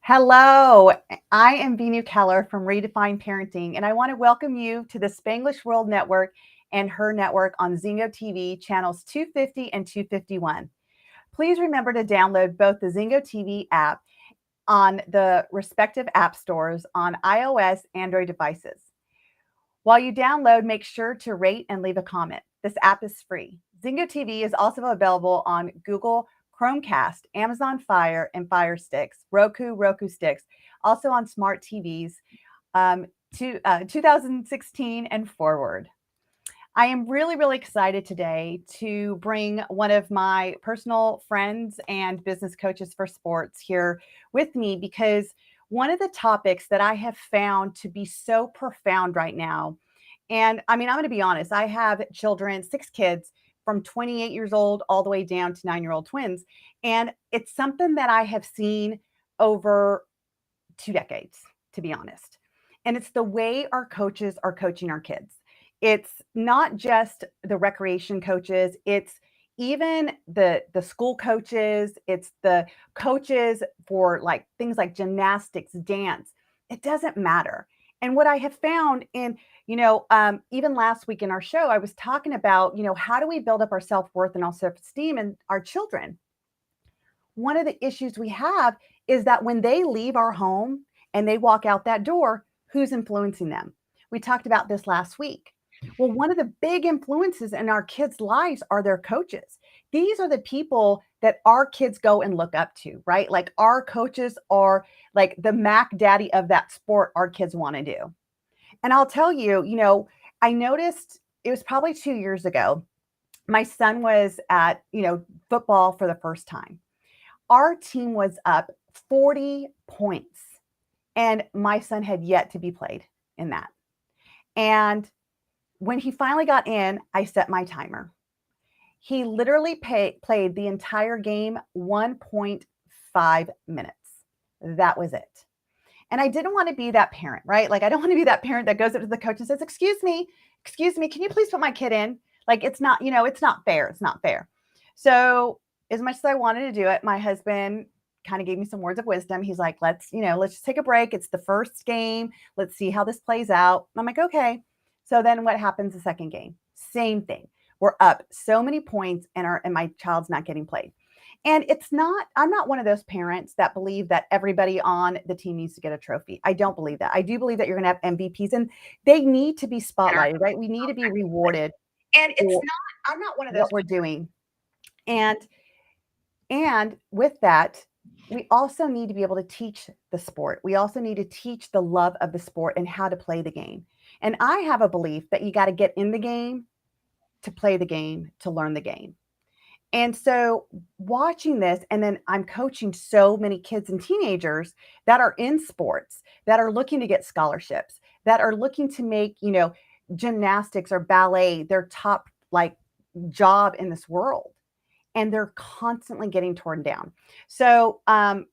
Hello, I am Veenu Keller from Redefine Parenting, and I want to welcome you to the Spanglish World Network and H.E.R Network on Zingo TV channels 250 and 251. Please remember to download both the Zingo TV app on the respective app stores on iOS and Android devices. While you download, make sure to rate and leave a comment. This app is free. Zingo TV is also available on Google Chromecast, Amazon Fire and Fire Sticks, Roku Sticks, also on smart TVs 2016 and forward. I am really excited today to bring one of my personal friends and business coaches for sports here with me because one of the topics that I have found to be so profound right now, and I mean, I'm going to be honest, I have children, 6 kids from 28 years old all the way down to 9-year-old twins. And it's something that I have seen over 2 decades, to be honest. And it's the way our coaches are coaching our kids. It's not just the recreation coaches, it's even the school coaches, it's the coaches for like things like gymnastics, dance. It doesn't matter. And what I have found in, even last week in our show, I was talking about, how do we build up our self-worth and our self-esteem in our children? One of the issues we have is that when they leave our home and they walk out that door, who's influencing them? We talked about this last week. Well, one of the big influences in our kids' lives are their coaches. These are the people that our kids go and look up to, right? Like our coaches are like the Mac Daddy of that sport our kids want to do. And I'll tell you, I noticed it was probably 2 years ago. My son was at, football for the first time. Our team was up 40 points, and my son had yet to be played in that. And when he finally got in, I set my timer. He literally played the entire game 1.5 minutes. That was it. And I didn't want to be that parent, right? Like, I don't want to be that parent that goes up to the coach and says, excuse me, can you please put my kid in? Like, it's not, it's not fair. It's not fair. So as much as I wanted to do it, my husband kind of gave me some words of wisdom. He's like, let's just take a break. It's the first game. Let's see how this plays out. And I'm like, okay. So then what happens the second game? Same thing. We're up so many points and my child's not getting played. And I'm not one of those parents that believe that everybody on the team needs to get a trophy. I don't believe that. I do believe that you're going to have MVPs and they need to be spotlighted, right? We need to be rewarded. And I'm not one of those what we're doing. And with that, we also need to be able to teach the sport. We also need to teach the love of the sport and how to play the game. And I have a belief that you got to get in the game to play the game, to learn the game. And so watching this, and then I'm coaching so many kids and teenagers that are in sports, that are looking to get scholarships, that are looking to make, gymnastics or ballet their top like job in this world. And they're constantly getting torn down. So, I've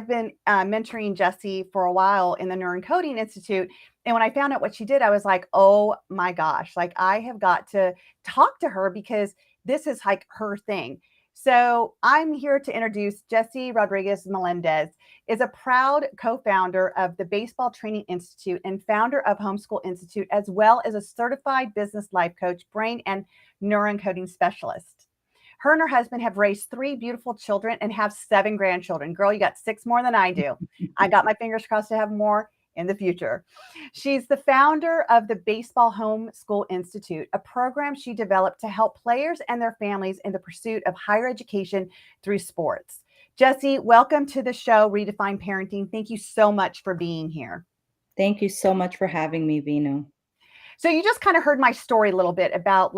been mentoring Jessy for a while in the Neuroencoding Institute. And when I found out what she did, I was like, oh my gosh, like I have got to talk to her because this is like her thing. So I'm here to introduce Jessy Rodriguez-Melendez, is a proud co-founder of the Baseball Training Institute and founder of Homeschool Institute, as well as a certified business life coach, brain and neuroencoding specialist. Her and her husband have raised 3 beautiful children and have 7 grandchildren. Girl, you got 6 more than I do. I got my fingers crossed to have more in the future. She's the founder of the Baseball Homeschool Institute, a program she developed to help players and their families in the pursuit of higher education through sports. Jessy, welcome to the show, Redefine Parenting. Thank you so much for being here. Thank you so much for having me, Veenu. So you just kind of heard my story a little bit about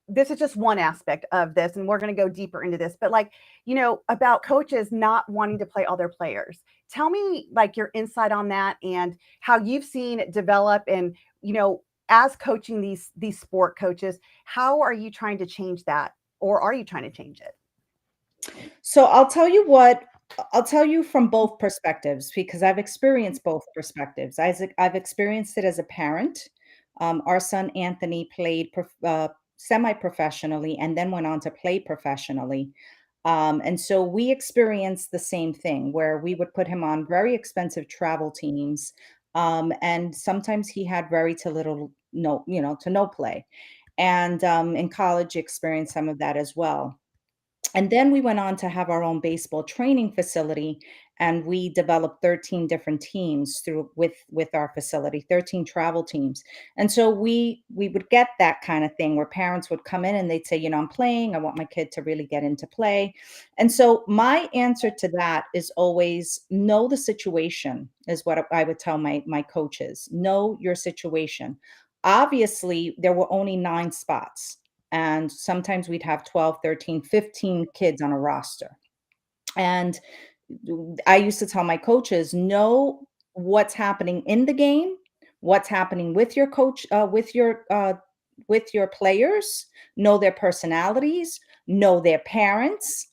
this is just one aspect of this, and we're going to go deeper into this, but about coaches not wanting to play all their players. Tell me like your insight on that and how you've seen it develop and, as coaching these sport coaches, how are you trying to change that, or are you trying to change it? So I'll tell you from both perspectives because I've experienced both perspectives. I've experienced it as a parent. Our son Anthony played semi-professionally and then went on to play professionally. And so we experienced the same thing where we would put him on very expensive travel teams. And sometimes he had very to little, no, to no play. And in college, experienced some of that as well. And then we went on to have our own baseball training facility, and we developed 13 different teams through with our facility, 13 travel teams. And so we would get that kind of thing where parents would come in and they'd say, I'm playing, I want my kid to really get into play. And so my answer to that is always know the situation, is what I would tell my coaches. Know your situation. Obviously, there were only 9 spots, and sometimes we'd have 12, 13, 15 kids on a roster. And I used to tell my coaches, know what's happening in the game, what's happening with your coach, with your players, know their personalities, know their parents.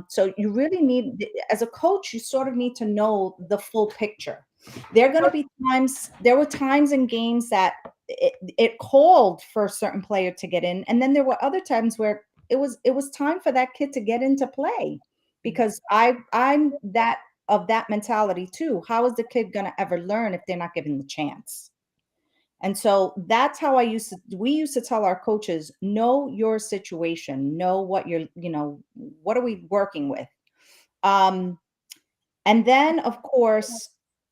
So you really need, as a coach, you sort of need to know the full picture. There are going to be times, there were times in games that it called for a certain player to get in, and then there were other times where it was time for that kid to get into play, because I'm that of that mentality too. How is the kid going to ever learn if they're not given the chance? And so that's how we used to tell our coaches, know your situation, know what what are we working with? Um, and then of course,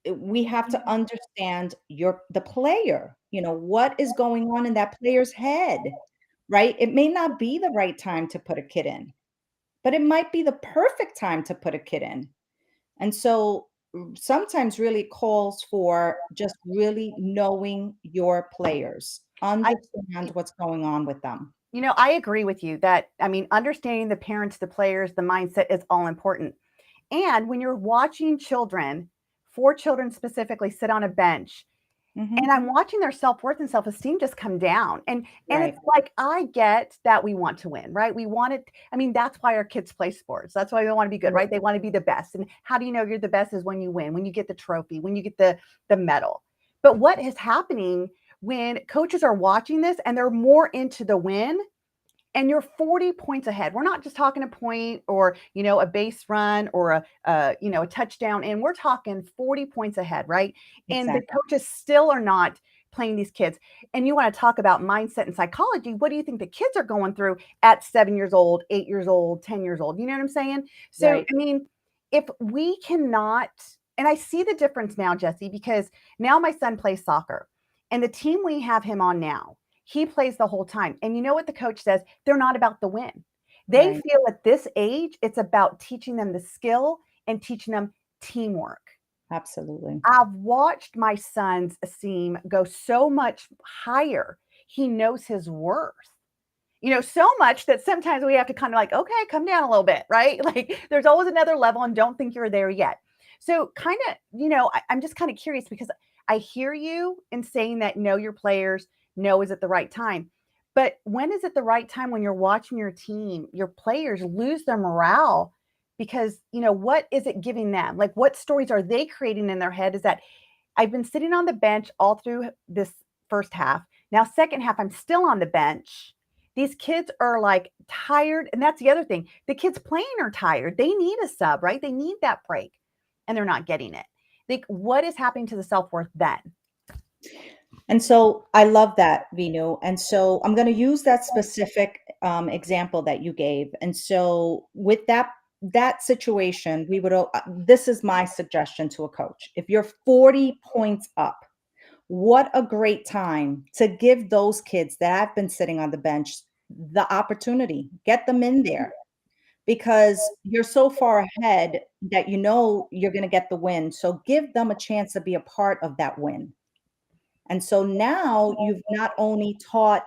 we have to understand the player, what is going on in that player's head, right? It may not be the right time to put a kid in, but it might be the perfect time to put a kid in. And so sometimes really calls for just really knowing your players, I understand what's going on with them. I agree with you that, I mean, understanding the parents, the players, the mindset is all important. And when you're watching children, 4 children specifically, sit on a bench, and Mhm. I'm watching their self-worth and self-esteem just come down. And it's Right, like, I get that we want to win, right? We want it. I mean, that's why our kids play sports. That's why they want to be good, right, right? They want to be the best. And how do you know you're the best? Is when you win, when you get the trophy, when you get the medal. But what is happening when coaches are watching this and they're more into the win, and you're 40 points ahead? We're not just talking a point or, a base run or a touchdown. And we're talking 40 points ahead, right? And the exactly. coaches still are not playing these kids. And you want to talk about mindset and psychology. What do you think the kids are going through at 7 years old, 8 years old, 10 years old? You know what I'm saying? So, Right. I mean, if we cannot, and I see the difference now, Jessy, because now my son plays soccer, and the team we have him on now, he plays the whole time. And you know what the coach says? They're not about the win. They Right. feel at this age, it's about teaching them the skill and teaching them teamwork. Absolutely. I've watched my son's esteem go so much higher. He knows his worth. So much that sometimes we have to kind of like, okay, come down a little bit, right? Like there's always another level and don't think you're there yet. So kind of, I'm just kind of curious because I hear you in saying that know your players, know is it the right time. But when is it the right time when you're watching your team, your players lose their morale? Because, what is it giving them? Like what stories are they creating in their head? Is that I've been sitting on the bench all through this first half. Now, second half, I'm still on the bench. These kids are like tired. And that's the other thing. The kids playing are tired. They need a sub, right? They need that break, and they're not getting it. Like, what is happening to the self worth then? And so I love that, Vinu. And so I'm going to use that specific example that you gave. And so with that situation, this is my suggestion to a coach. If you're 40 points up, what a great time to give those kids that have been sitting on the bench the opportunity. Get them in there because you're so far ahead that you're going to get the win. So give them a chance to be a part of that win. And so now you've not only taught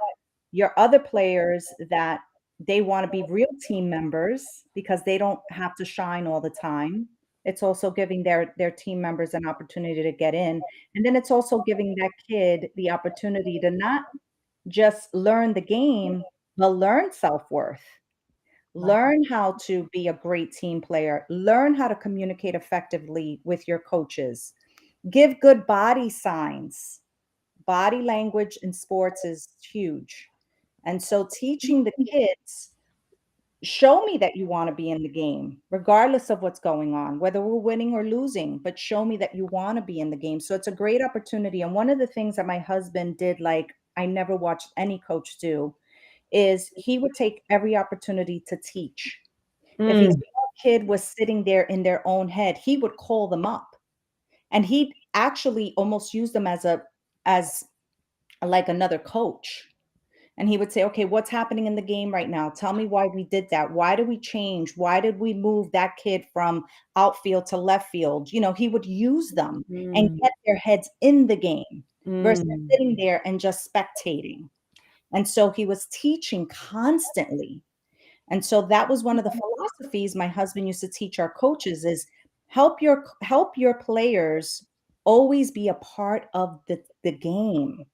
your other players that they want to be real team members because they don't have to shine all the time. It's also giving their team members an opportunity to get in. And then it's also giving that kid the opportunity to not just learn the game, but learn self-worth. Love it. Learn how to be a great team player. Learn how to communicate effectively with your coaches. Give good body signs. Body language in sports is huge. And so teaching the kids Show me that you want to be in the game, regardless of what's going on, whether we're winning or losing, but show me that you want to be in the game. So it's a great opportunity. And one of the things that my husband did, like I never watched any coach do, is he would take every opportunity to teach. If he saw Mm, a kid was sitting there in their own head, he would call them up, and he'd actually almost use them as like another coach. And he would say, okay, what's happening in the game right now? Tell me why we did that. Why did we change? Why did we move that kid from outfield to left field? He would use them and mm, get their heads in the game versus mm. sitting there and just spectating. And so he was teaching constantly. And so that was one of the philosophies my husband used to teach our coaches is help your players always be a part of the game.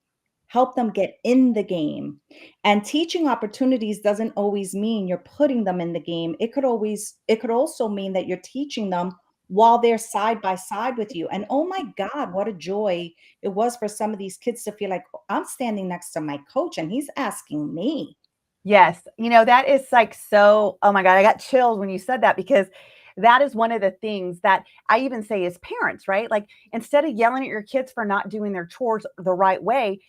Help them get in the game. And teaching opportunities doesn't always mean you're putting them in the game. It could also mean that you're teaching them while they're side by side with you. And oh my God, what a joy it was for some of these kids to feel like, "Oh, I'm standing next to my coach and he's asking me." Yes, that is like so, oh my God, I got chills when you said that because that is one of the things that I even say as parents, right? Like instead of yelling at your kids for not doing their chores the right way,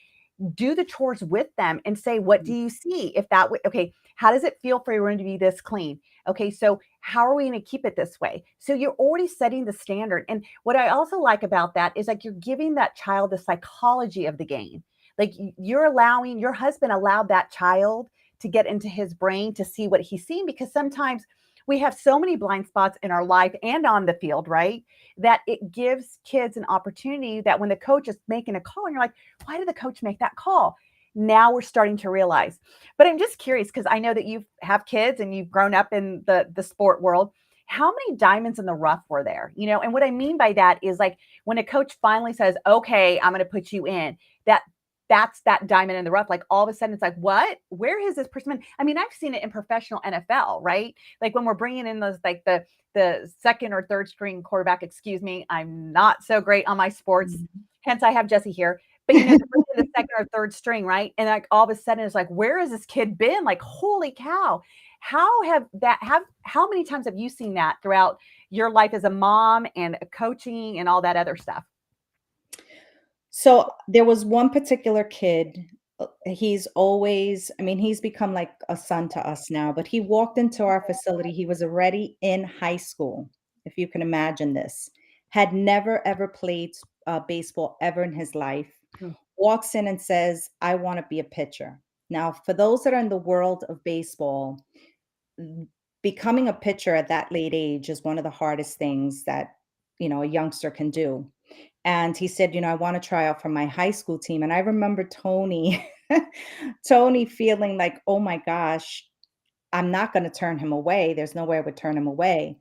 do the chores with them and say, what do you see? If that way, okay, how does it feel for your room to be this clean? Okay, so how are we going to keep it this way? So you're already setting the standard. And what I also like about that is like you're giving that child the psychology of the game. Like you're allowing your husband allowed that child to get into his brain to see what he's seeing because sometimes we have so many blind spots in our life and on the field, right? That it gives kids an opportunity that when the coach is making a call and you're like, why did the coach make that call? Now we're starting to realize. But I'm just curious because I know that you have kids and you've grown up in the sport world. How many diamonds in the rough were there? And what I mean by that is like when a coach finally says, okay, I'm going to put you in, that that's that diamond in the rough. Like all of a sudden it's like, what? Where has this person been? I mean, I've seen it in professional NFL, right? Like when we're bringing in those, like the second or third string quarterback, excuse me, I'm not so great on my sports. Mhm. Hence I have Jessy here. But they're bringing the second or third string, right? And like all of a sudden it's like, where has this kid been? Like, holy cow. How many times have you seen that throughout your life as a mom and coaching and all that other stuff? So there was one particular kid. He's always, I mean, he's become like a son to us now, but he walked into our facility. He was already in high school, if you can imagine this. Had never ever played baseball ever in his life. Mm, Walks in and says, I want to be a pitcher. Now, for those that are in the world of baseball, mm, becoming a pitcher at that late age is one of the hardest things that, a youngster can do. And he said, I want to try out for my high school team. And I remember Tony, Tony feeling like, oh my gosh, I'm not going to turn him away. There's no way I would turn him away.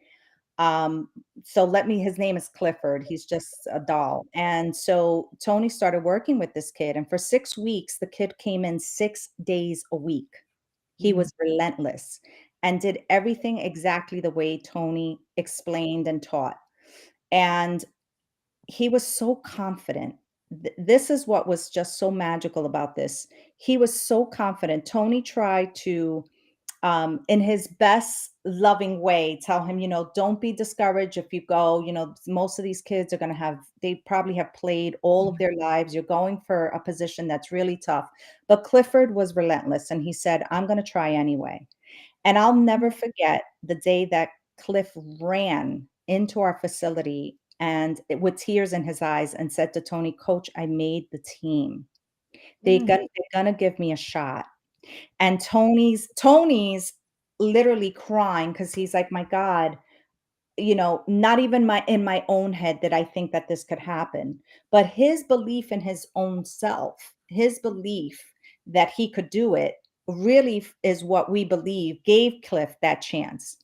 Um, so his name is Clifford. He's just a doll. And so Tony started working with this kid. And for 6 weeks, the kid came in 6 days a week. He mm, was relentless and did everything exactly the way Tony explained and taught. And he was so confident. This is what was just so magical about this. He was so confident. Tony tried to, in his best loving way, tell him, don't be discouraged if you go. Most of these kids are going to they probably have played all of their lives. You're going for a position that's really tough. But Clifford was relentless and he said, I'm going to try anyway. And I'll never forget the day that Cliff ran into our facility and with tears in his eyes and said to Tony, Coach, I made the team. mm, They're gonna give me a shot. And Tony's literally crying because he's like, my God, not even in my own head did I think that this could happen. But his belief in his own self, his belief that he could do it really is what we believe gave Cliff that chance.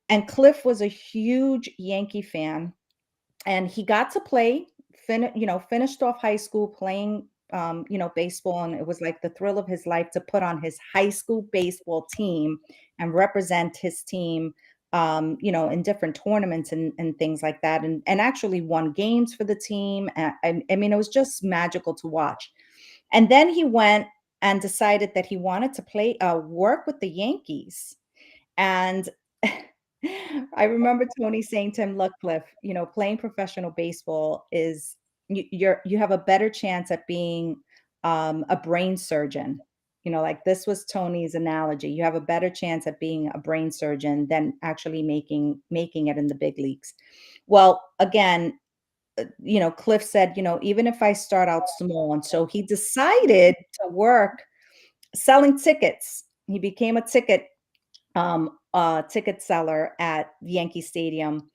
And Cliff was a huge Yankee fan, and he got to play, finished off high school playing, baseball, and it was like the thrill of his life to put on his high school baseball team and represent his team, in different tournaments and things like that, and actually won games for the team. I mean, it was just magical to watch. And then he went and decided that he wanted to work with the Yankees. And I remember Tony saying to him, "Look, Cliff, playing professional baseball is you have a better chance at being a brain surgeon." Like this was Tony's analogy. You have a better chance at being a brain surgeon than actually making it in the big leagues. Well, again, Cliff said, even if I start out small, and so he decided to work selling tickets. He became a ticket seller at Yankee Stadium.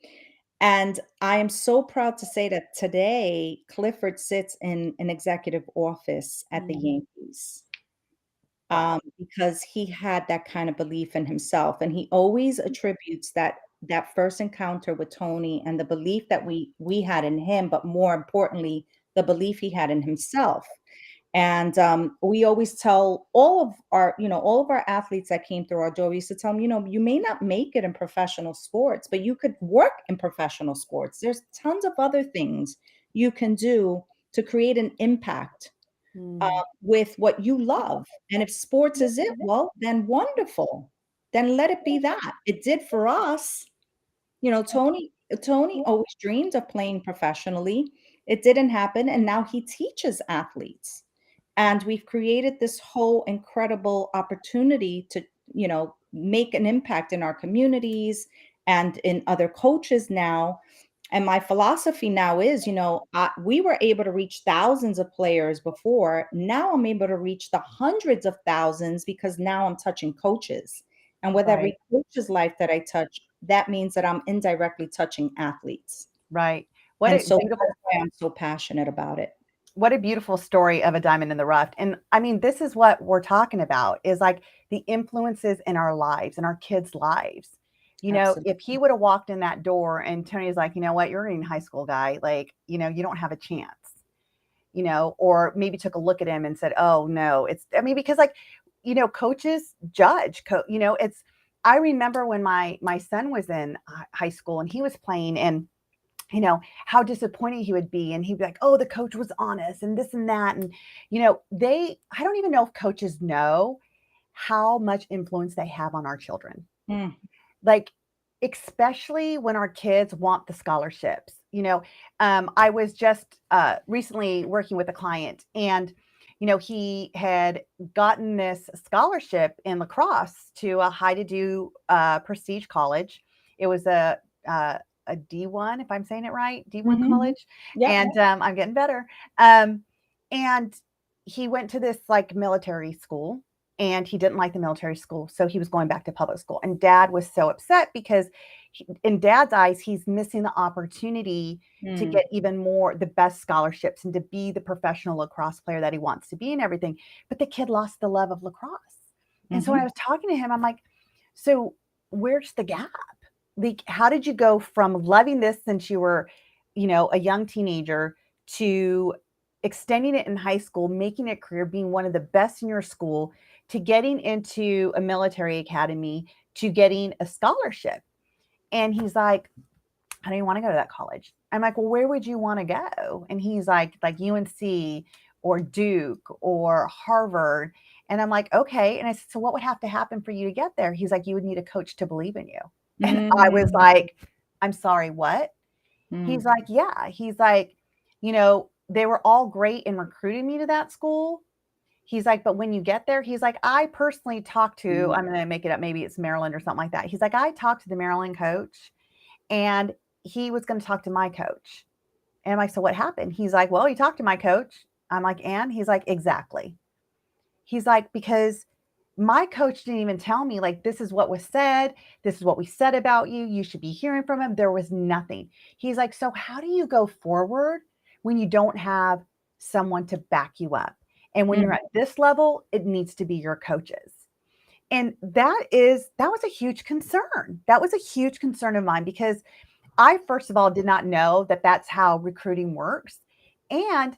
And I am so proud to say that today Clifford sits in an executive office at the Mm. Yankees, Wow. because he had that kind of belief in himself, and he always attributes that first encounter with Tony and the belief that we had in him, but more importantly, the belief he had in himself. And we always tell all of our athletes that came through our door, we used to tell them, you may not make it in professional sports, but you could work in professional sports. There's tons of other things you can do to create an impact Mm. with what you love. And if sports is it, well, then wonderful. Then let it be that. It did for us. Tony always dreamed of playing professionally. It didn't happen, and now he teaches athletes. And we've created this whole incredible opportunity to, make an impact in our communities and in other coaches now. And my philosophy now is, we were able to reach thousands of players before. Now I'm able to reach the hundreds of thousands because now I'm touching coaches. And with Right. every coach's life that I touch, that means that I'm indirectly touching athletes. Right. What And a so beautiful that's why I'm so passionate about it. what a beautiful story of a diamond in the rough. And I mean, this is what we're talking about is like the influences in our lives and our kids' lives. Absolutely. If he would have walked in that door and Tony's like, you know what, you're in high school, guy, like, you don't have a chance, or maybe took a look at him and said, oh no, because like, coaches judge, I remember when my son was in high school and he was playing, and how disappointed he would be. And he'd be like, oh, the coach was honest and this and that. And, I don't even know if coaches know how much influence they have on our children. Mm. Like, especially when our kids want the scholarships. I was just recently working with a client, and, he had gotten this scholarship in lacrosse to a high to do prestige college. It was a D1, if I'm saying it right, D1 Mhm. college. Yep. And I'm getting better. Um, and he went to this like military school, and he didn't like the military school. So he was going back to public school. And dad was so upset because in dad's eyes, he's missing the opportunity to Mm. get even more, the best scholarships and to be the professional lacrosse player that he wants to be and everything. But the kid lost the love of lacrosse. And so when I Mhm. was talking to him, I'm like, so where's the gap? Like, how did you go from loving this since you were, a young teenager to extending it in high school, making it a career, being one of the best in your school, to getting into a military academy, to getting a scholarship? And he's like, I don't even want to go to that college. I'm like, well, where would you want to go? And he's like UNC or Duke or Harvard. And I'm like, okay. And I said, so what would have to happen for you to get there? He's like, you would need a coach to believe in you. And I was Mm. like, I'm sorry, what? He's Mm. like, yeah. He's like, they were all great in recruiting me to that school. He's like, but when you get there, he's like, I personally talked to, Mm. I'm going to make it up, maybe it's Maryland or something like that. He's like, I talked to the Maryland coach, and he was going to talk to my coach. And I'm like, so what happened? He's like, well, he talked to my coach. I'm like, and he's like, exactly. He's like, because my coach didn't even tell me, like, this is what was said. This is what we said about you. You should be hearing from him. There was nothing. He's like, so how do you go forward when you don't have someone to back you up? And when you're Mm. at this level, it needs to be your coaches. And that was a huge concern. That was a huge concern of mine because I, first of all, did not know that that's how recruiting works. And,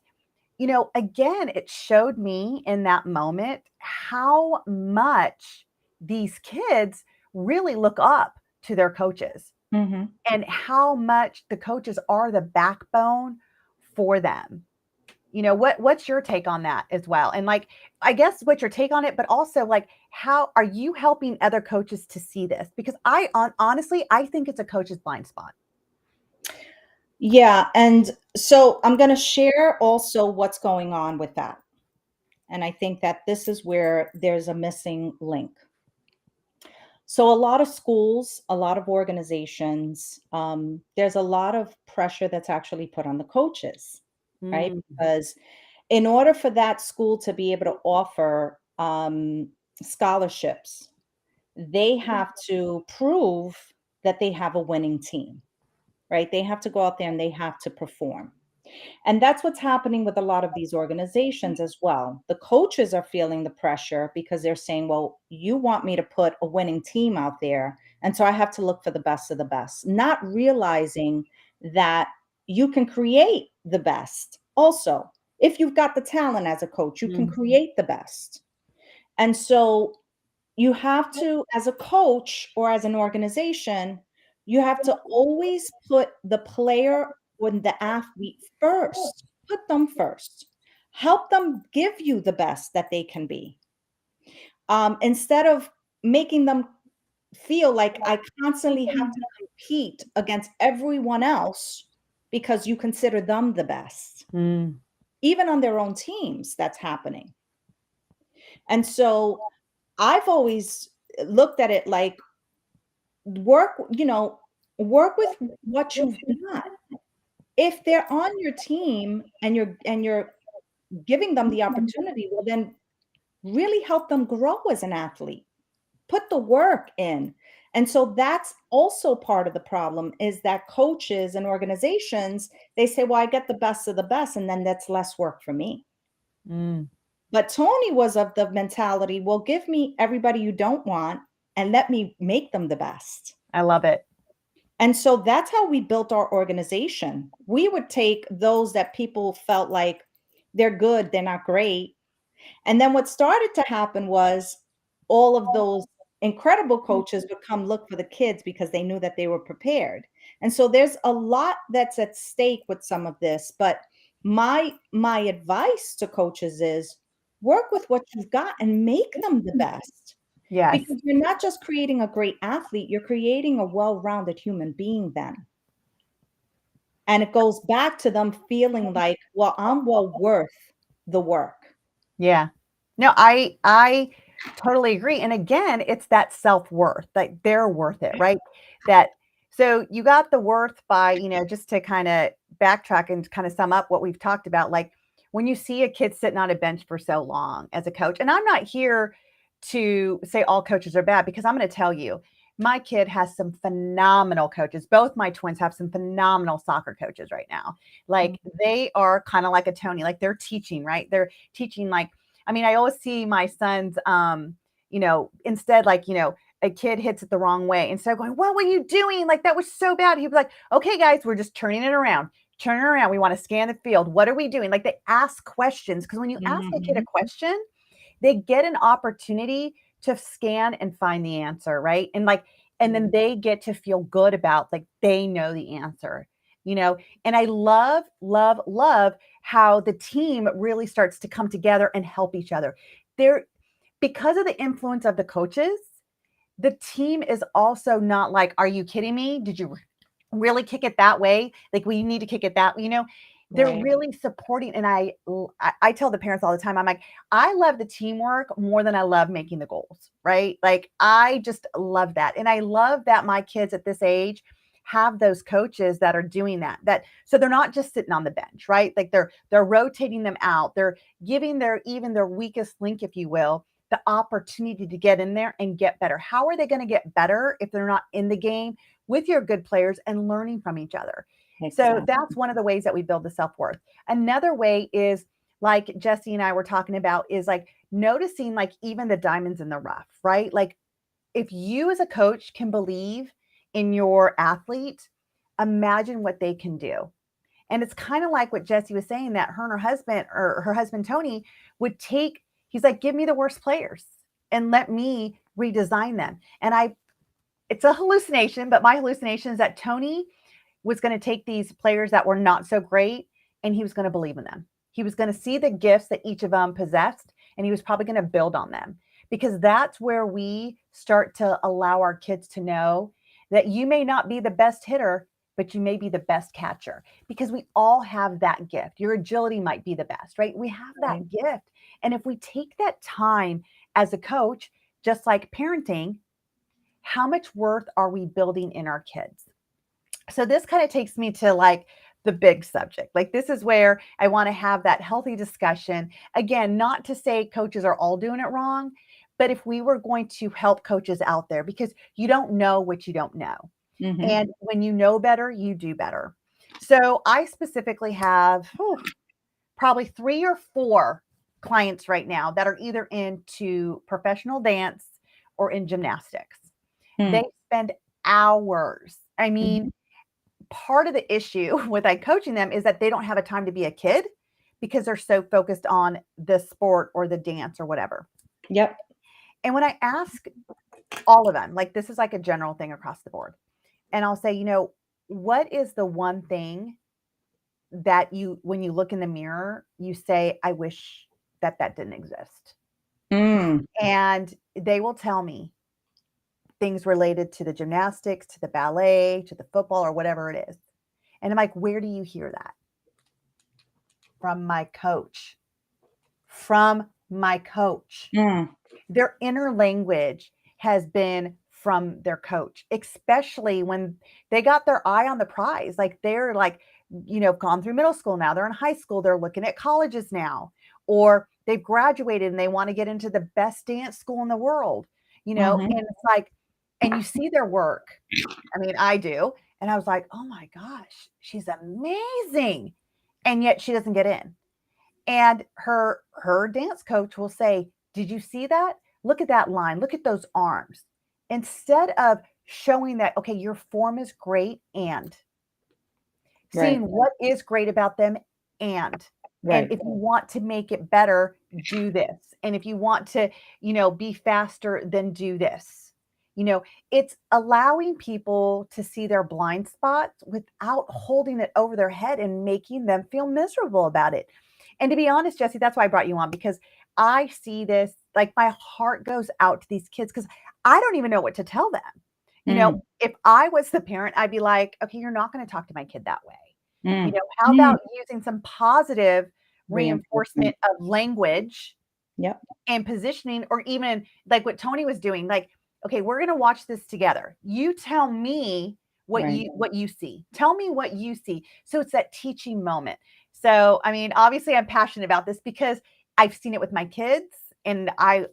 again, it showed me in that moment how much these kids really look up to their coaches Mhm. and how much the coaches are the backbone for them. what's your take on that as well? And like, I guess what's your take on it, but also like, how are you helping other coaches to see this? Because honestly, I think it's a coach's blind spot. Yeah. And so I'm going to share also what's going on with that. And I think that this is where there's a missing link. So a lot of schools, a lot of organizations, there's a lot of pressure that's actually put on the coaches, right? Mm, Because in order for that school to be able to offer scholarships, they have to prove that they have a winning team, right? They have to go out there and they have to perform. And that's what's happening with a lot of these organizations as well. The coaches are feeling the pressure because they're saying, well, you want me to put a winning team out there. And so I have to look for the best of the best, not realizing that you can create the best. Also, if you've got the talent as a coach, you can mm, create the best. And so you have to, as a coach or as an organization, you have to always put the player or the athlete first. Put them first. Help them give you the best that they can be. Instead of making them feel like I constantly have to compete against everyone else because you consider them the best. mm. Even on their own teams, that's happening. And so I've always looked at it like work with what you've got. If they're on your team and you're giving them the opportunity, well then really help them grow as an athlete. Put the work in. And so that's also part of the problem is that coaches and organizations, they say, well, I get the best of the best, and then that's less work for me. Mm, But Tony was of the mentality, well, give me everybody you don't want and let me make them the best. I love it. And so that's how we built our organization. We would take those that people felt like they're good, they're not great. And then what started to happen was all of those incredible coaches would come look for the kids because they knew that they were prepared. And so there's a lot that's at stake with some of this, but my advice to coaches is work with what you've got and make them the best. Yes. Because you're not just creating a great athlete, you're creating a well-rounded human being then. And it goes back to them feeling like, well, I'm well worth the work. Yeah. No, I totally agree. And again, it's that self-worth, like they're worth it, right? That so you got the worth by, just to kind of backtrack and kind of sum up what we've talked about, like when you see a kid sitting on a bench for so long as a coach, and I'm not here to say all coaches are bad because I'm going to tell you, my kid has some phenomenal coaches. Both my twins have some phenomenal soccer coaches right now. Like they are kind of like a Tony, like they're teaching, right? They're teaching like, I mean, I always see my sons, instead, like, a kid hits it the wrong way. Instead of going, what were you doing? Like, that was so bad. He'd be like, okay, guys, we're just turning it around. Turn it around. We want to scan the field. What are we doing? Like, they ask questions. Because when you ask a kid a Mhm. question, they get an opportunity to scan and find the answer, right? And then they get to feel good about like they know the answer, and I love, love, love how the team really starts to come together and help each other. There, because of the influence of the coaches, the team is also not like, are you kidding me? Did you really kick it that way? Like, we need to kick it that, they're Right. really supporting. And I tell the parents all the time, I'm like, I love the teamwork more than I love making the goals, right? Like, I just love that. And I love that my kids at this age have those coaches that are doing that so they're not just sitting on the bench, right? Like they're rotating them out. They're giving even their weakest link, if you will, the opportunity to get in there and get better. How are they going to get better if they're not in the game with your good players and learning from each other? So Exactly. that's one of the ways that we build the self-worth. Another way is, like Jessy and I were talking about, is like noticing like even the diamonds in the rough, right? Like, if you as a coach can believe in your athlete, imagine what they can do. And it's kind of like what Jessy was saying, that her and her husband, or her husband Tony, would take, he's like, give me the worst players and let me redesign them. And it's a hallucination, but my hallucination is that Tony was going to take these players that were not so great and he was going to believe in them. He was going to see the gifts that each of them possessed, and he was probably going to build on them, because that's where we start to allow our kids to know that you may not be the best hitter, but you may be the best catcher, because we all have that gift. Your agility might be the best, right? We have Right. that gift. And if we take that time as a coach, just like parenting, how much worth are we building in our kids? So this kind of takes me to like the big subject. Like, this is where I want to have that healthy discussion. Again, not to say coaches are all doing it wrong, but if we were going to help coaches out there, because you don't know what you don't know. Mm-hmm. And when you know better, you do better. So I specifically have probably 3 or 4 clients right now that are either into professional dance or in gymnastics. They spend hours. I Mm-hmm. mean, part of the issue with like coaching them is that they don't have a time to be a kid, because they're so focused on the sport or the dance or whatever. Yep. And when I ask all of them, like, this is like a general thing across the board, and I'll say, what is the one thing that you, when you look in the mirror, you say, I wish that that didn't exist? Mm. And they will tell me things related to the gymnastics, to the ballet, to the football, or whatever it is. And I'm like, where do you hear that? From my coach. From my coach. Mm. Their inner language has been from their coach, especially when they got their eye on the prize. Like, they're like, gone through middle school now, they're in high school, they're looking at colleges now, or they've graduated and they want to get into the best dance school in the world, Mm-hmm. and it's like, and you see their work. I mean, I do. And I was like, oh my gosh, she's amazing. And yet she doesn't get in. And her dance coach will say, did you see that? Look at that line. Look at those arms. Instead of showing that, okay, your form is great, and seeing Right. what is great about them, and Right. if you want to make it better, do this. And if you want to, be faster, then do this. It's allowing people to see their blind spots without holding it over their head and making them feel miserable about it. And to be honest, Jessy, that's why I brought you on, because I see this, like, my heart goes out to these kids, because I don't even know what to tell them. Mm. If I was the parent, I'd be like, okay, you're not going to talk to my kid that way. Mm. How Mm. about using some positive Reinforcement. reinforcement of language Yep. and positioning, or even like what Tony was doing, like, okay, we're going to watch this together. You tell me Right. what you see. Tell me what you see. So it's that teaching moment. So, I mean, obviously I'm passionate about this because I've seen it with my kids, and I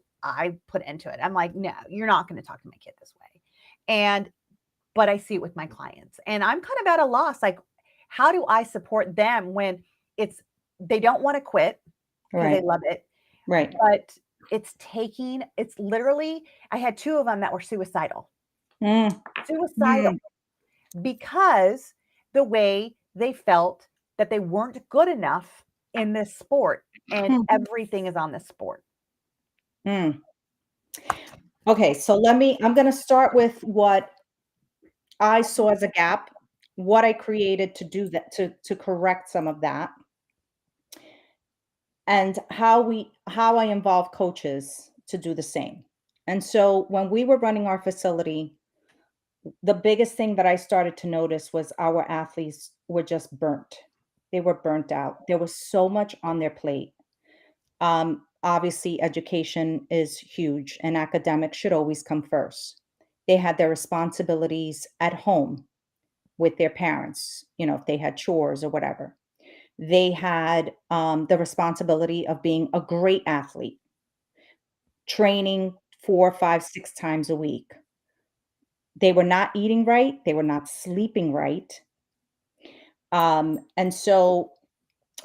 put into it. I'm like, no, you're not going to talk to my kid this way. And but I see it with my clients, and I'm kind of at a loss. Like, how do I support them when it's, they don't want to quit because they Right. love it, Right. but it's literally, I had 2 of them that were suicidal. Mm. Suicidal, Mm. because the way they felt that they weren't good enough in this sport, and Mm. everything is on this sport. Mm. Okay, so I'm going to start with what I saw as a gap, what I created to do that, to correct some of that, and how I involve coaches to do the same. And so when we were running our facility, the biggest thing that I started to notice was our athletes were just burnt. They were burnt out. There was so much on their plate. Obviously, education is huge, and academics should always come first. They had their responsibilities at home with their parents, if they had chores or whatever. They had the responsibility of being a great athlete, training 4, 5, 6 times a week. They were not eating right. They were not sleeping right. And so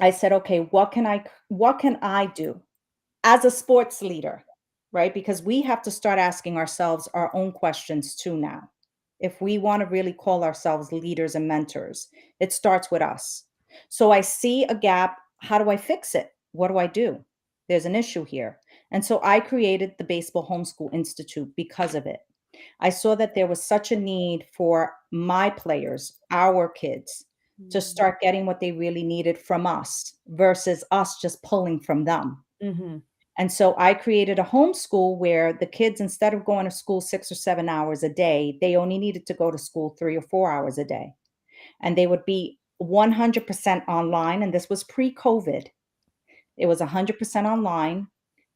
I said, okay, what can I do as a sports leader, right? Because we have to start asking ourselves our own questions too now. If we want to really call ourselves leaders and mentors, it starts with us. So I see a gap. How do I fix it? What do I do? There's an issue here. And so I created the Baseball Homeschool Institute because of it. I saw that there was such a need for my players, our kids, to start getting what they really needed from us versus us just pulling from them. Mm-hmm. And so I created a homeschool where the kids, instead of going to school 6 or 7 hours a day, they only needed to go to school 3 or 4 hours a day. And they would be 100% online. And this was pre-COVID. It was 100% online.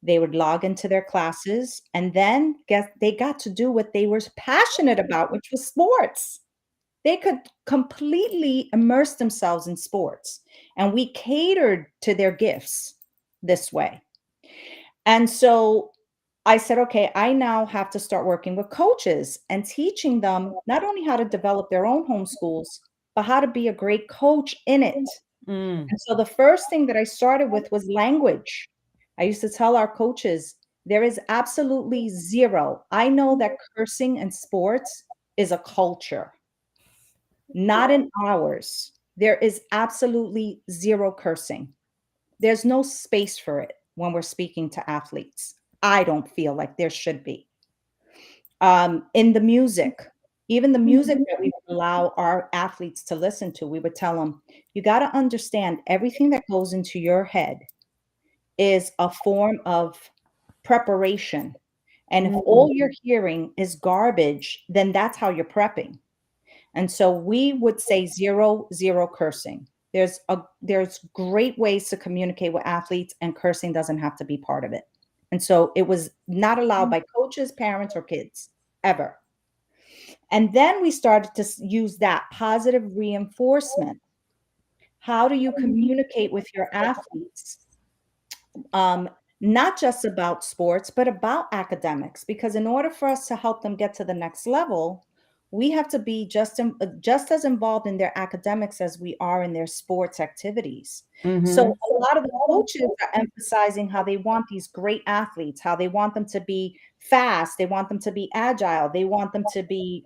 They would log into their classes and then they got to do what they were passionate about, which was sports. They could completely immerse themselves in sports. And we catered to their gifts this way. And so I said, okay, I now have to start working with coaches and teaching them not only how to develop their own homeschools, but how to be a great coach in it. Mm. And so the first thing that I started with was language. I used to tell our coaches, there is absolutely zero. I know that cursing in sports is a culture, not in ours. There is absolutely zero cursing. There's no space for it when we're speaking to athletes. I don't feel like there should be. In the music, even the music that we would allow our athletes to listen to, we would tell them, you got to understand everything that goes into your head is a form of preparation. And if Mm. all you're hearing is garbage, then that's how you're prepping. And so we would say zero, zero cursing. There's great ways to communicate with athletes, and cursing doesn't have to be part of it. And so it was not allowed by coaches, parents, or kids ever. And then we started to use that positive reinforcement. How do you communicate with your athletes? um, not just about sports, but about academics. Because in order for us to help them get to the next level, we have to be just as involved in their academics as we are in their sports activities. So Mm-hmm. a lot of the coaches are emphasizing how they want these great athletes, how they want them to be fast, they want them to be agile, they want them to be,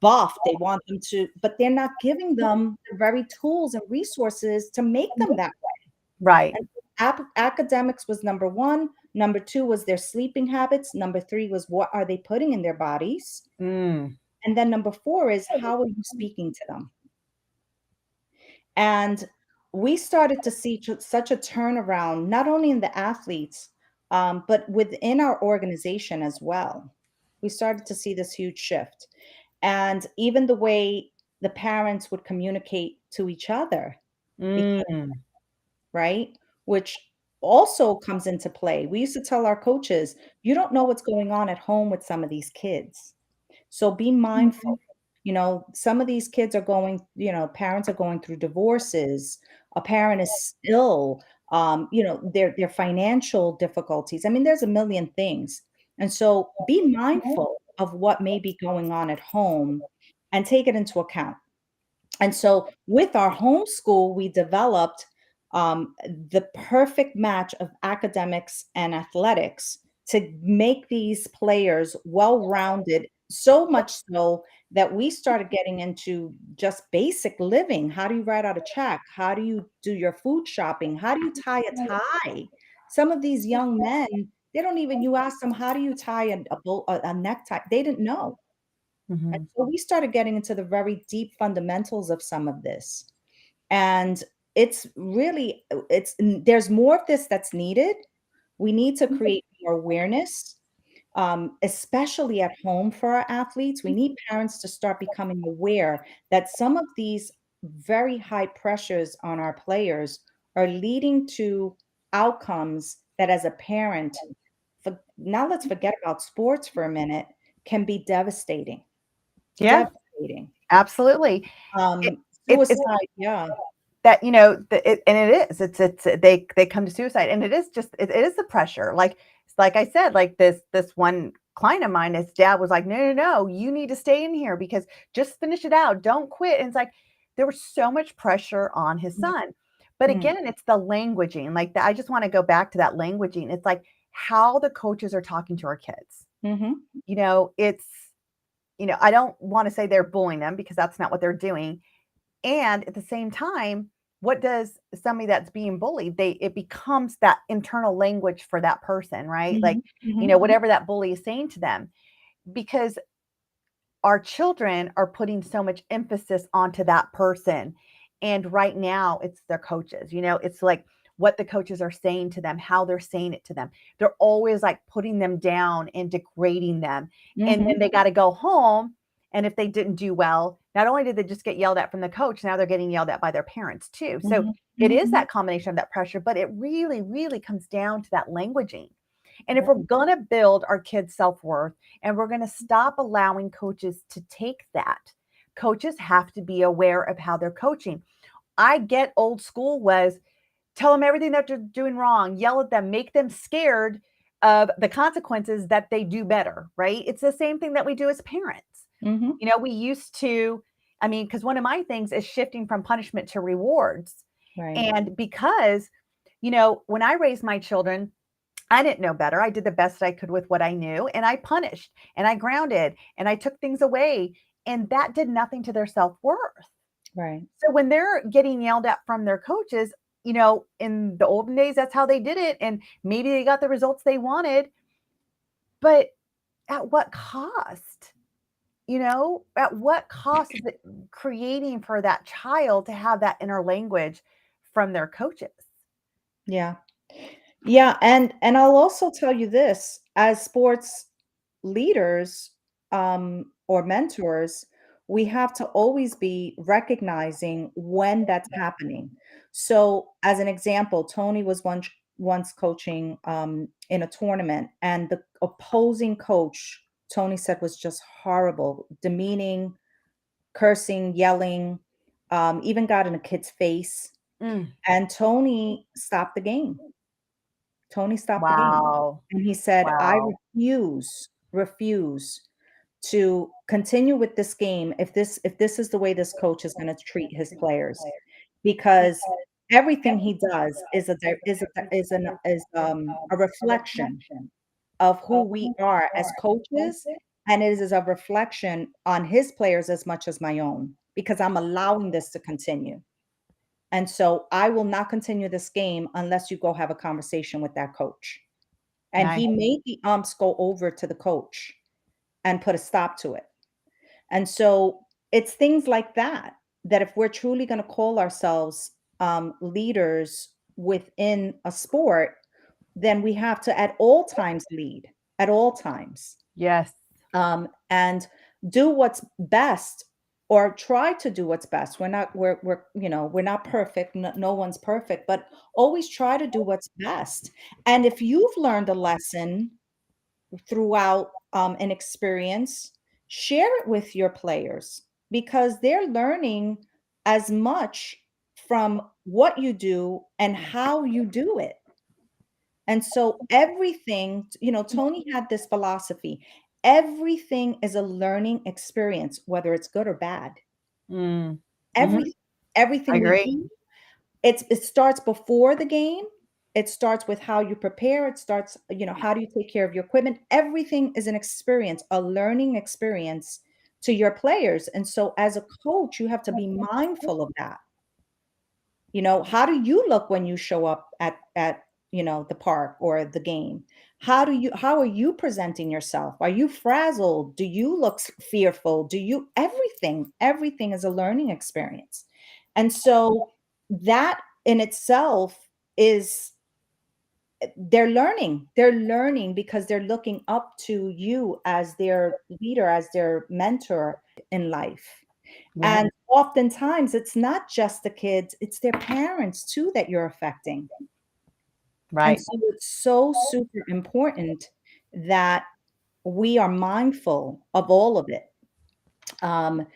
buff, they want them to, but they're not giving them the very tools and resources to make them that. Right. And academics was number one. Number two was their sleeping habits. Number three was what are they putting in their bodies? Mm. And then number four is how are you speaking to them? And we started to see such a turnaround, not only in the athletes, but within our organization as well. We started to see this huge shift. And even the way the parents would communicate to each other, Mm. right? Which also comes into play. We used to tell our coaches, you don't know what's going on at home with some of these kids. So be mindful. Some of these kids are going, parents are going through divorces, a parent is ill, their financial difficulties. I mean, there's a million things. And so be mindful of what may be going on at home and take it into account. And so with our homeschool, we developed the perfect match of academics and athletics to make these players well-rounded, so much so that we started getting into just basic living. How do you write out a check? How do you do your food shopping? How do you tie a tie? Some of these young men, they don't even, you ask them, how do you tie a necktie? They didn't know. And Mm-hmm. so we started getting into the very deep fundamentals of some of this. And it's really there's more of this that's needed. We need to create more awareness, especially at home for our athletes. We need parents to start becoming aware that some of these very high pressures on our players are leading to outcomes that as a parent, now let's forget about sports for a minute, can be devastating. Yeah, Devastating. absolutely. It, it's Suicide, yeah. that, and it is, they come to suicide, and it is just, it is the pressure. Like I said, like this one client of mine, his dad was like, no, no, no, you need to stay in here because just finish it out. Don't quit. And it's like, there was so much pressure on his son. But Mm, again, it's the languaging. Like I just want to go back to that languaging. It's like how the coaches are talking to our kids. mhm, It's, I don't want to say they're bullying them because that's not what they're doing. And at the same time, what does somebody that's being bullied, it becomes that internal language for that person, right? Like, mhm, mhm, whatever that bully is saying to them. Because our children are putting so much emphasis onto that person. And right now it's their coaches, it's like what the coaches are saying to them, how they're saying it to them. They're always like putting them down and degrading them. And then Mhm. they got to go home. And if they didn't do well, not only did they just get yelled at from the coach, now they're getting yelled at by their parents too. So Mhm. it Mhm. is that combination of that pressure, but it really, really comes down to that languaging. And if we're Right. going to build our kids' self worth and we're going to stop allowing coaches to take that, coaches have to be aware of how they're coaching. I get old school was tell them everything that they're doing wrong, yell at them, make them scared of the consequences that they do better, right? It's the same thing that we do as parents. Mhm. We used to, I mean, because one of my things is shifting from punishment to rewards. Right. And because, when I raised my children, I didn't know better. I did the best I could with what I knew, and I punished and I grounded and I took things away. And that did nothing to their self worth. Right. So when they're getting yelled at from their coaches, in the olden days, that's how they did it. And maybe they got the results they wanted, but at what cost? At what cost is it creating for that child to have that inner language from their coaches? Yeah. Yeah, and I'll also tell you this, as sports leaders, or mentors, we have to always be recognizing when that's happening. So, as an example, Tony was once coaching, in a tournament, and the opposing coach, Tony said, was just horrible, demeaning, cursing, yelling, even got in a kid's face, Mm, and Tony stopped the game. Tony stopped the game, wow. and he said, "I Wow. refuse to continue with this game if this is the way this coach is gonna treat his players, because everything he does is a di is a reflection of who we are as coaches, and it is a reflection on his players as much as my own, because I'm allowing this to continue. And so I will not continue this game unless you go have a conversation with that coach." And Nice. he made the umps go over to the coach and put a stop to it. And so it's things like that, that if we're truly going to call ourselves, leaders within a sport, then we have to at all times lead, at all times, Yes. and do what's best, or try to do what's best. We're not perfect. No one's perfect, but always try to do what's best. And if you've learned a lesson throughout, an experience, share it with your players, because they're learning as much from what you do and how you do it. And so everything, Tony had this philosophy. Everything is a learning experience, whether it's good or bad. Mm. Mhm. Everything, I everything we agree. do, it starts before the game. It starts with how you prepare. It starts, how do you take care of your equipment? Everything is an experience, a learning experience to your players. And so as a coach, you have to be mindful of that. How do you look when you show up at the park or the game? How are you presenting yourself? Are you frazzled? Do you look fearful? Do you everything is a learning experience. And so that in itself is they're learning because they're looking up to you as their leader, as their mentor in life. Yeah. And oftentimes, it's not just the kids, it's their parents too that you're affecting. And Right. so it's so super important that we are mindful of all of it. Um,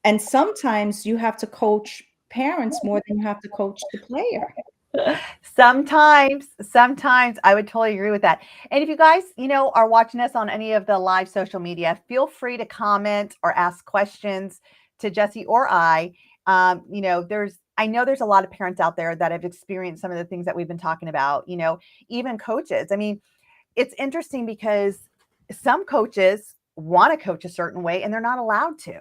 and sometimes you have to coach parents more than you have to coach the player. Sometimes I would totally agree with that. And if you guys, are watching us on any of the live social media, feel free to comment or ask questions to Jessy or I. I know there's a lot of parents out there that have experienced some of the things that we've been talking about, even coaches. I mean, it's interesting because some coaches want to coach a certain way and they're not allowed to.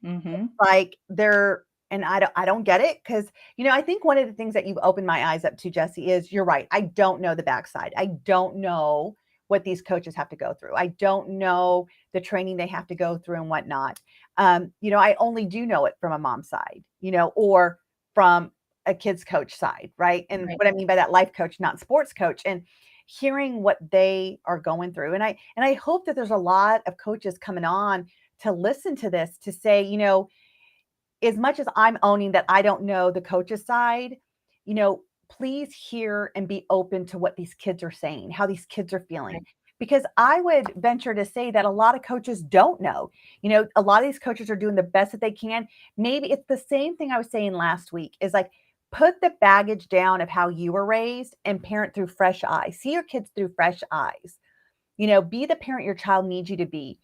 Mhm. Like they're and I don't get it because I think one of the things that you've opened my eyes up to, Jessy, is you're right. I don't know the backside. I don't know what these coaches have to go through. I don't know the training they have to go through and whatnot. I only do know it from a mom side, or from a kids coach side, right? And Right. what I mean by that, life coach, not sports coach, and hearing what they are going through. And I hope that there's a lot of coaches coming on to listen to this, to say, as much as I'm owning that I don't know the coach's side, please hear and be open to what these kids are saying, how these kids are feeling. Right. Because I would venture to say that a lot of coaches don't know. A lot of these coaches are doing the best that they can. Maybe it's the same thing I was saying last week, is like, put the baggage down of how you were raised and parent through fresh eyes. See your kids through fresh eyes. Be the parent your child needs you to be.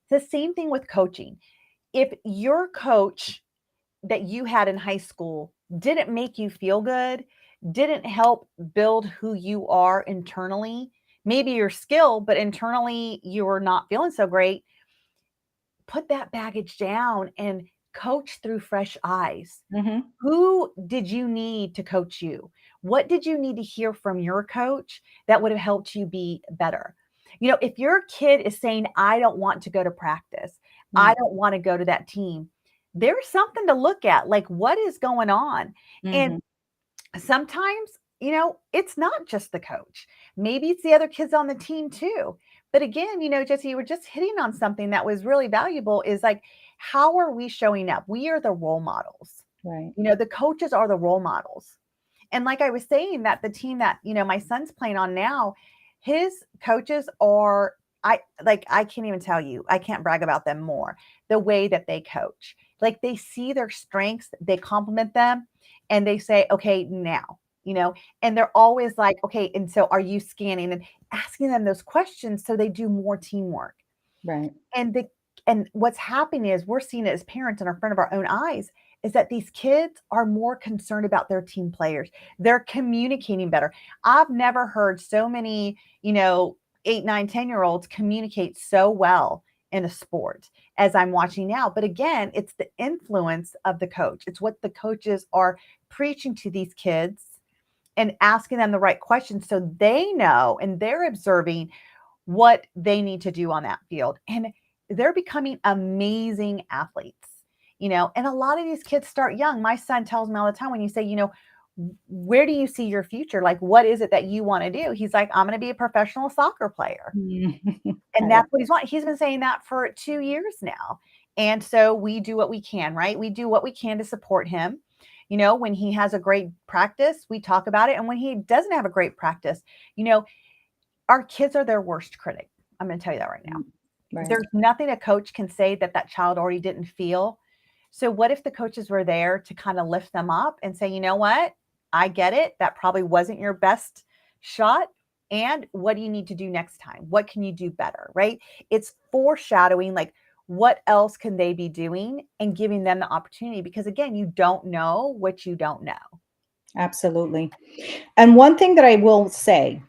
It's the same thing with coaching. If your coach that you had in high school didn't make you feel good, didn't help build who you are internally, maybe your skill, but internally you were not feeling so great, put that baggage down and coach through fresh eyes. Mm-hmm. Who did you need to coach you? What did you need to hear from your coach that would have helped you be better? If your kid is saying, I don't want to go to practice, I don't want to go to that team, there's something to look at. Like, what is going on? And Mm-hmm. sometimes, it's not just the coach. Maybe it's the other kids on the team too. But again, Jessy, you were just hitting on something that was really valuable, is like, how are we showing up? We are the role models. Right. The coaches are the role models. And like I was saying, that the team that, my son's playing on now, his coaches are, I can't even tell you, I can't brag about them more. The way that they coach, like, they see their strengths, they compliment them, and they say, okay, now, and they're always like, okay, and so are you scanning, and asking them those questions so they do more teamwork. Right. And what's happening is, we're seeing it as parents in front of our own eyes, is that these kids are more concerned about their team players. They're communicating better. I've never heard so many, 8, 9, 10-year-olds communicate so well in a sport as I'm watching now. But again, it's the influence of the coach. It's what the coaches are preaching to these kids and asking them the right questions, so they know and they're observing what they need to do on that field. And they're becoming amazing athletes, and a lot of these kids start young. My son tells me all the time, when you say, where do you see your future? Like, what is it that you want to do? He's like, I'm going to be a professional soccer player. I And love that's what he's wanting. He's been saying that for 2 years now. And so we do what we can, right? We do what we can to support him. When he has a great practice, we talk about it. And when he doesn't have a great practice, our kids are their worst critic. I'm going to tell you that right now. Right. There's nothing a coach can say that child already didn't feel. So what if the coaches were there to kind of lift them up and say, you know what? I get it. That probably wasn't your best shot. And what do you need to do next time? What can you do better? Right? It's foreshadowing, like, what else can they be doing, and giving them the opportunity, because again, you don't know what you don't know. Absolutely. And one thing that I will say,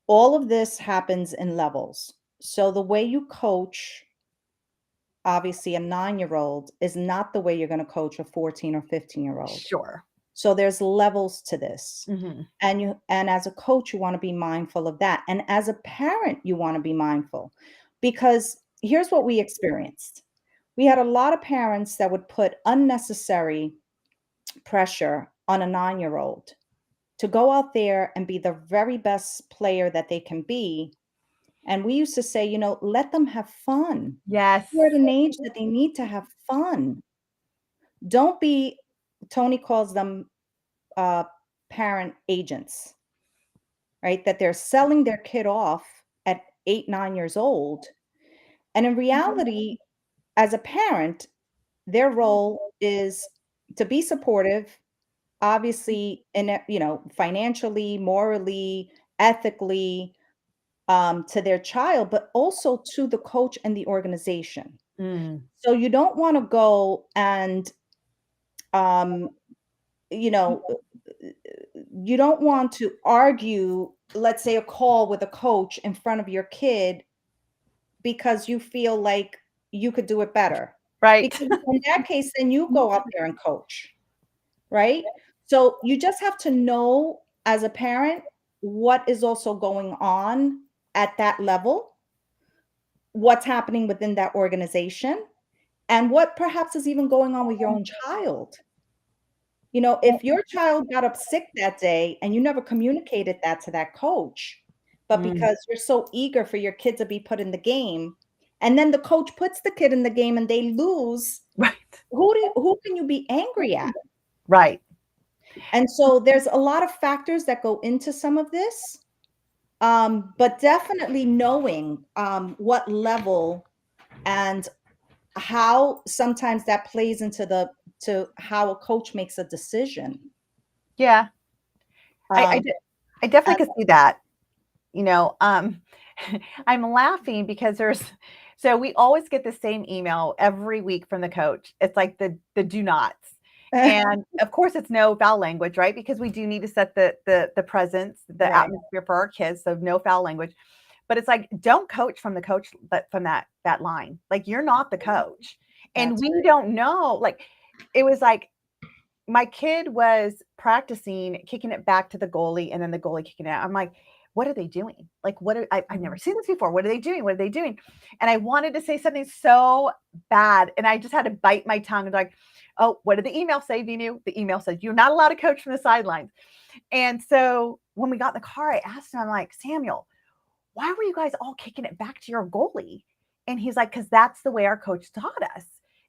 all of this happens in levels. So the way you coach, obviously, a 9-year-old is not the way you're going to coach a 14 or 15-year-old. Sure. So there's levels to this. Mm-hmm. And as a coach, you want to be mindful of that. And as a parent, you want to be mindful, because here's what we experienced. We had a lot of parents that would put unnecessary pressure on a 9-year-old to go out there and be the very best player that they can be. And we used to say, let them have fun. Yes. They're at an age that they need to have fun. Don't be, Tony calls them parent agents, right? That they're selling their kid off at 8, 9 years old. And in reality, as a parent, their role is to be supportive, obviously, financially, morally, ethically, to their child, but also to the coach and the organization. Mm. So you don't want to go and, um, you know, you don't want to argue, let's say, a call with a coach in front of your kid because you feel like you could do it better. Right. Because in that case, then you go out there and coach, right? So you just have to know, as a parent, what is also going on at that level, what's happening within that organization, and what perhaps is even going on with your own child. You know, if your child got up sick that day and you never communicated that to that coach, but Mm, because you're so eager for your kid to be put in the game, and then the coach puts the kid in the game and they lose, right. who can you be angry at? Right. And so there's a lot of factors that go into some of this. But definitely knowing what level and how sometimes that plays into the to how a coach makes a decision. Yeah. I, I, Um, de- I definitely and could see that. You know, I'm laughing because so we always get the same email every week from the coach. It's like the do nots. And of course it's no foul language, right? Because we do need to set the presence, the right, atmosphere for our kids. So no foul language. But it's like, don't coach from the coach, but from that line. Like you're not the coach. And that's we right. don't know. Like it was like my kid was practicing kicking it back to the goalie and then the goalie kicking it out. I'm like, what are they doing? Like, I've never seen this before. What are they doing? What are they doing? And I wanted to say something so bad. And I just had to bite my tongue and like, oh, what did the email say, Veenu? The email says, you're not allowed to coach from the sidelines. And so when we got in the car, I asked him, I'm like, Samuel, why were you guys all kicking it back to your goalie? And he's like, because that's the way our coach taught us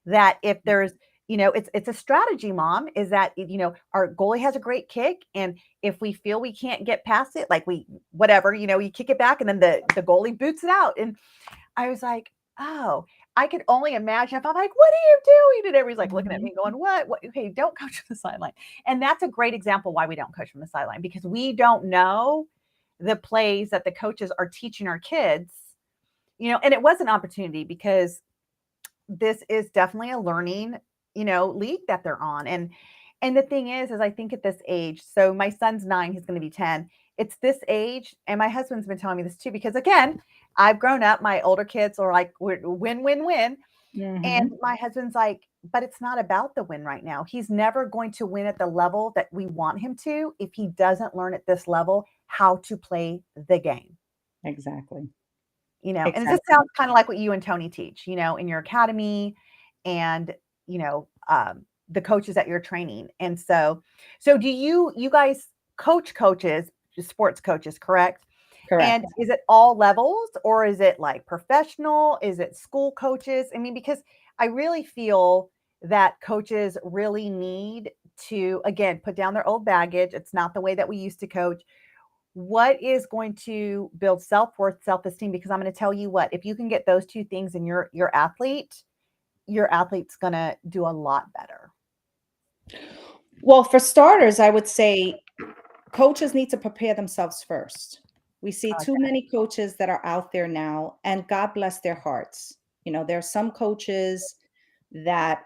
that if there's, it's a strategy, mom, is that, our goalie has a great kick. And if we feel we can't get past it, like whatever, you kick it back and then the goalie boots it out. And I was like, oh, I could only imagine if I'm like, what are you doing? And everybody's like looking at Mhm. me going, what? Okay, don't coach from the sideline. And that's a great example why we don't coach from the sideline because we don't know the plays that the coaches are teaching our kids, and it was an opportunity because this is definitely a learning, league that they're on. And the thing is I think at this age, so my son's 9, he's going to be 10. It's this age, and my husband's been telling me this too, because again, I've grown up, my older kids are like, win, win, win. And Mhm. my husband's like, but it's not about the win right now. He's never going to win at the level that we want him to if he doesn't learn at this level how to play the game. Exactly. And it just Exactly. sounds kind of like what you and Tony teach, in your academy and, the coaches that you're training. And so do you guys coaches, sports coaches, correct? And Correct. is it all levels or is it like professional? Is it school coaches? I mean, because I really feel that coaches really need to, again, put down their old baggage. It's not the way that we used to coach. What is going to build self-worth, self-esteem? Because I'm going to tell you what, if you can get those two things in your athlete's going to do a lot better. Well, for starters, I would say coaches need to prepare themselves first. We see too Okay. many coaches that are out there now, and God bless their hearts. You know, there are some coaches that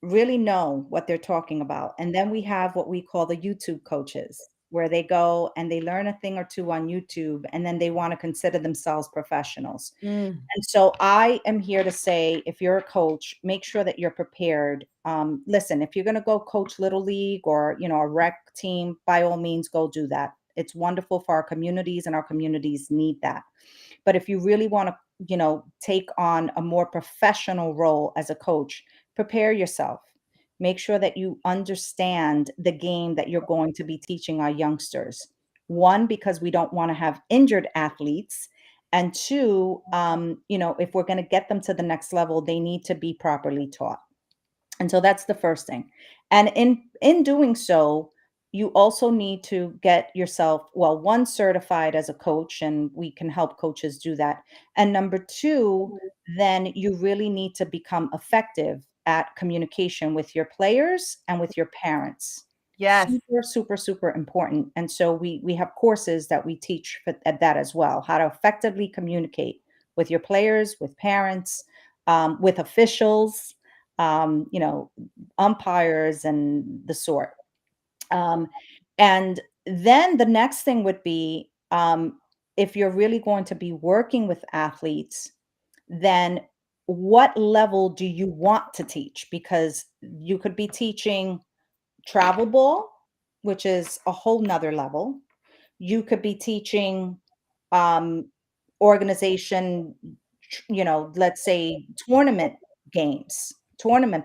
really know what they're talking about. And then we have what we call the YouTube coaches, where they go and they learn a thing or two on YouTube, and then they want to consider themselves professionals. Mm, And so I am here to say, if you're a coach, make sure that you're prepared. Listen, if you're going to go coach little league or a rec team, by all means, go do that. It's wonderful for our communities, and our communities need that. But if you really want to, take on a more professional role as a coach, prepare yourself. Make sure that you understand the game that you're going to be teaching our youngsters. One, because we don't want to have injured athletes. And two, if we're going to get them to the next level, they need to be properly taught. And so that's the first thing. And in doing so, you also need to get yourself, well, one, certified as a coach, and we can help coaches do that. And number two, then you really need to become effective at communication with your players and with your parents. yes. Super, super, super important. And so we have courses that we teach at that as well, how to effectively communicate with your players, with parents, with officials, um, you know, umpires and the sort. Um, and then the next thing would be, if you're really going to be working with athletes, then what level do you want to teach? Because you could be teaching travel ball, which is a whole nother level. You could be teaching um, organization, let's say tournament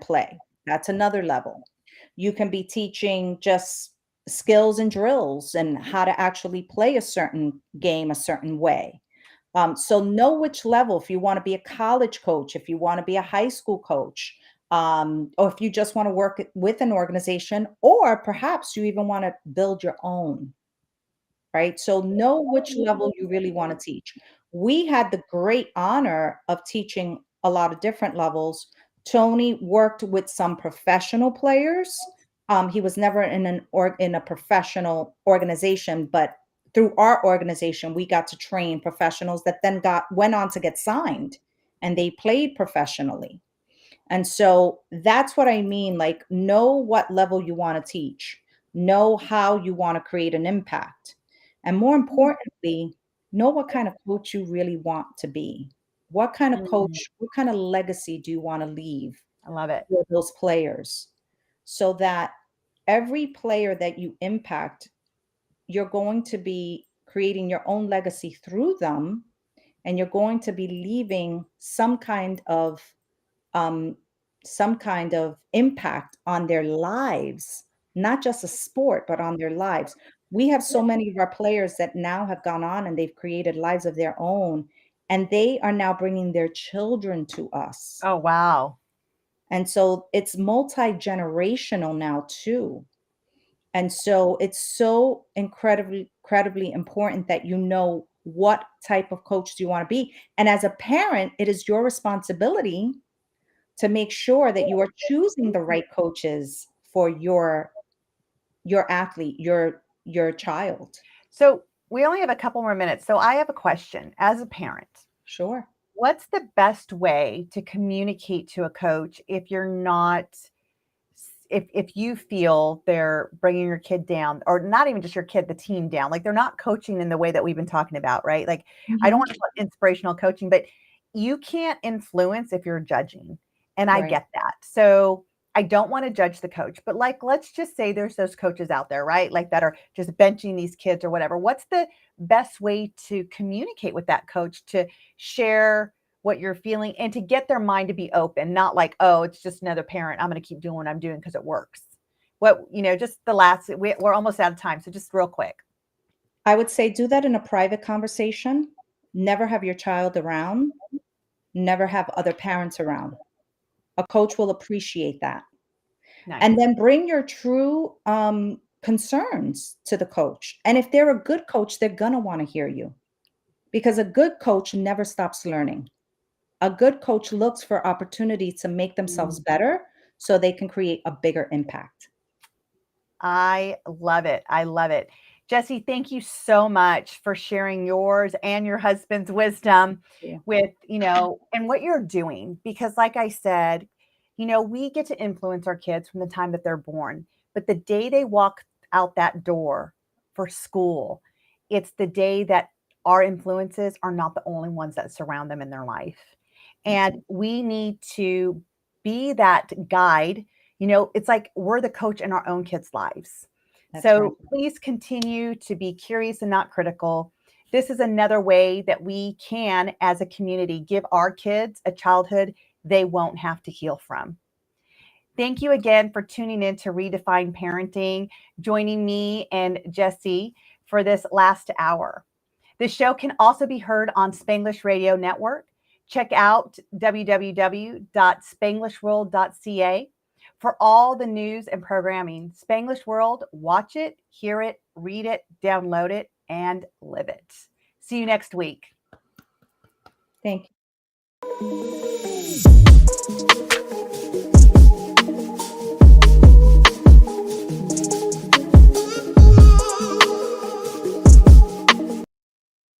play. That's another level. You can be teaching just skills and drills and how to actually play a certain game a certain way. So know which level, if you want to be a college coach, if you want to be a high school coach, or if you just want to work with an organization, or perhaps you even want to build your own, right? So know which level you really want to teach. We had the great honor of teaching a lot of different levels. Tony worked with some professional players. He was never in a professional organization, but through our organization, we got to train professionals that then went on to get signed, and they played professionally. And so that's what I mean. Like, know what level you want to teach, know how you want to create an impact. And more importantly, know what kind of coach you really want to be. What kind of Mm, coach, what kind of legacy do you want to leave I love it. for those players so that every player that you impact, you're going to be creating your own legacy through them, and you're going to be leaving um, some kind of impact on their lives, not just a sport, but on their lives. We have so many of our players that now have gone on and they've created lives of their own, and they are now bringing their children to us. Oh, wow. And so it's multi-generational now too. And so it's so incredibly important that you know what type of coach do you want to be. And as a parent, it is your responsibility to make sure that you are choosing the right coaches for your athlete, your child. So we only have a couple more minutes. So I have a question as a parent. Sure. What's the best way to communicate to a coach if you're not if you feel they're bringing your kid down, or not even just your kid, the team down, like they're not coaching in the way that we've been talking about, right? Like, I don't Mhm. want to call it inspirational coaching, but you can't influence if you're judging. And I Right. get that. So I don't want to judge the coach, but like, let's just say there's those coaches out there, right? Like that are just benching these kids or whatever. What's the best way to communicate with that coach to share what you're feeling and to get their mind to be open, not like, oh, it's just another parent. I'm going to keep doing what I'm doing because it works. Just the last, we're almost out of time. So just real quick. I would say do that in a private conversation. Never have your child around. Never have other parents around. A coach will appreciate that. And Nice. then bring your true concerns to the coach. And if they're a good coach, they're going to want to hear you, because a good coach never stops learning. A good coach looks for opportunities to make themselves Mm. better so they can create a bigger impact. I love it. I love it. Jessy, thank you so much for sharing yours and your husband's wisdom Yeah. with, and what you're doing. Because, like I said, we get to influence our kids from the time that they're born. But the day they walk out that door for school, it's the day that our influences are not the only ones that surround them in their life. That's And we need to be that guide. It's like we're the coach in our own kids' lives. that's right. So please continue to be curious and not critical. This is another way that we can, as a community, give our kids a childhood they won't have to heal from. Thank you again for tuning in to Redefine Parenting, joining me and Jessy for this last hour. The show can also be heard on Spanglish Radio Network. Check out www.spanglishworld.ca for all the news and programming. Spanglish World, watch it, hear it, read it, download it, and live it. See you next week. Thank you.